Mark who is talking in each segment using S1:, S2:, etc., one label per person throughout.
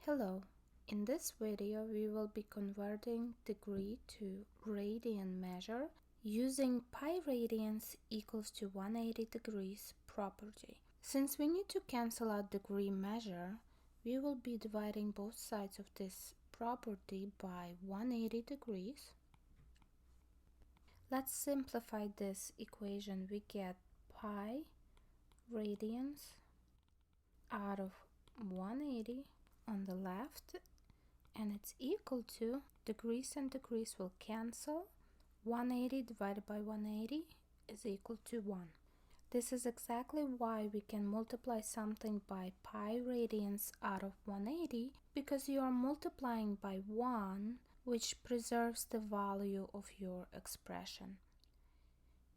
S1: Hello, in this video we will be converting degree to radian measure using pi radians equals to 180 degrees property. Since we need to cancel out degree measure, we will be dividing both sides of this property by 180 degrees. Let's simplify this equation. We get pi radians out of 180 on the left, and it's equal to degrees and degrees will cancel. 180 divided by 180 is equal to 1. This is exactly why we can multiply something by pi radians out of 180, because you are multiplying by 1, which preserves the value of your expression.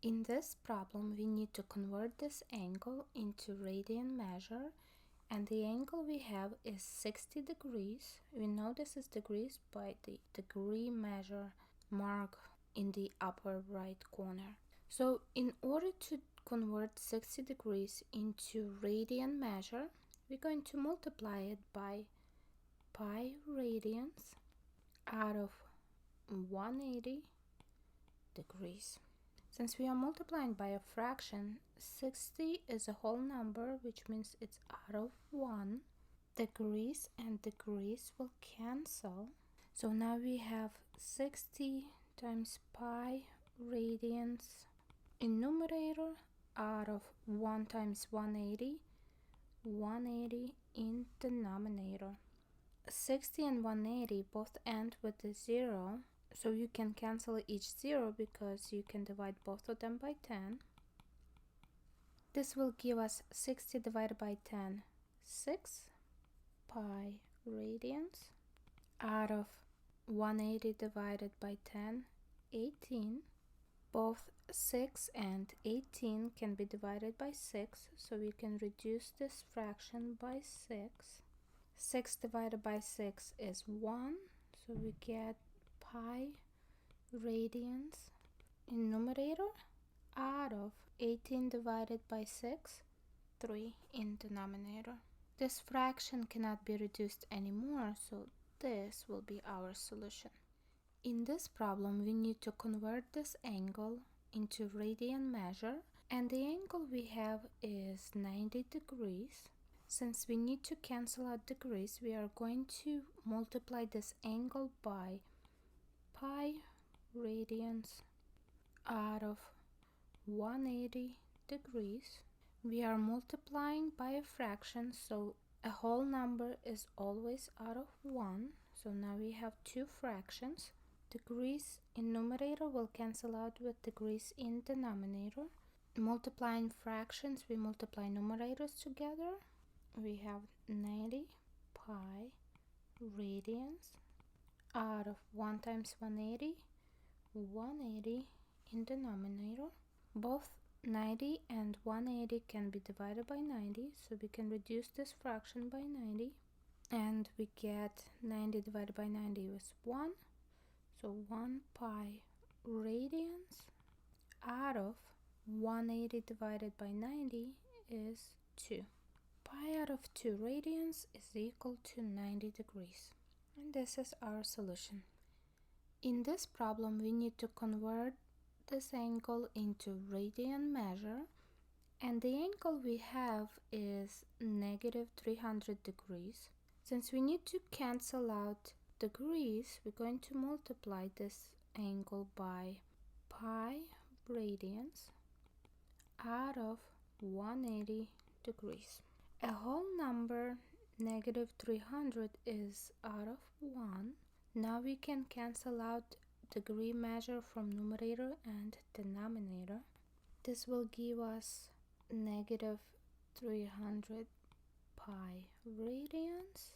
S1: In this problem, we need to convert this angle into radian measure, and the angle we have is 60 degrees. We know this is degrees by the degree measure mark in the upper right corner. So in order to convert 60 degrees into radian measure, we're going to multiply it by pi radians out of 180 degrees. Since we are multiplying by a fraction, 60 is a whole number, which means it's out of 1. Degrees and degrees will cancel. So now we have 60 times pi radians in numerator out of 1 times 180, 180 in denominator. 60 and 180 both end with a 0. So you can cancel each 0 because you can divide both of them by 10. This will give us 60 divided by 10, 6 pi radians out of 180 divided by 10, 18. Both 6 and 18 can be divided by 6, so we can reduce this fraction by 6. 6 divided by 6 is 1, so we get pi radians in numerator out of 18 divided by 6, 3 in denominator. This fraction cannot be reduced anymore, so this will be our solution. In this problem, we need to convert this angle into radian measure, and the angle we have is 90 degrees. Since we need to cancel out degrees, we are going to multiply this angle by pi radians out of 180 degrees. We are multiplying by a fraction, so a whole number is always out of 1. So now we have two fractions. Degrees in numerator will cancel out with degrees in denominator. Multiplying fractions, we multiply numerators together. We have 90 pi radians out of 1 times 180, 180 in denominator. Both 90 and 180 can be divided by 90, so we can reduce this fraction by 90, and we get 90 divided by 90 is 1, so 1 pi radians out of 180 divided by 90 is 2. Pi out of 2 radians is equal to 90 degrees. And this is our solution. In this problem, we need to convert this angle into radian measure, and the angle we have is negative 300 degrees. Since we need to cancel out degrees, we're going to multiply this angle by pi radians out of 180 degrees. A whole number negative 300 is out of 1. Now we can cancel out degree measure from numerator and denominator. This will give us negative 300 pi radians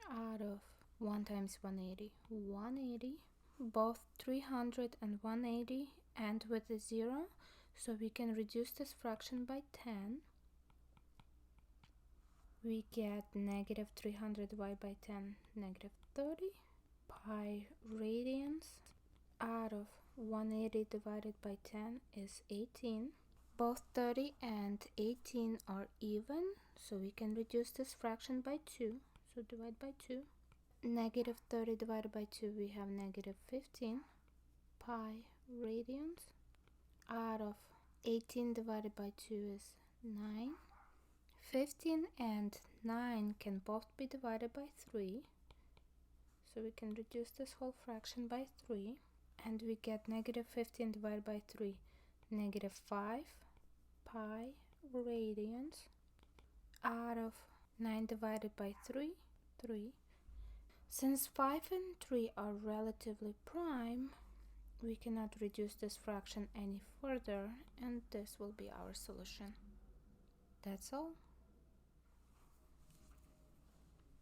S1: out of 1 times 180, 180. Both 300 and 180 end with a 0, so we can reduce this fraction by 10. We get negative 300 divided by 10, negative 30 pi radians out of 180 divided by 10 is 18. Both 30 and 18 are even, so we can reduce this fraction by 2. So so divide by 2. Negative 30 divided by 2, we have negative 15 pi radians. Out of 18 divided by 2 is 9. 15 and 9 can both be divided by 3. So we can reduce this whole fraction by 3. And we get negative 15 divided by 3, negative 5 pi radians. Out of 9 divided by 3, 3. Since 5 and 3 are relatively prime, we cannot reduce this fraction any further, and this will be our solution. That's all.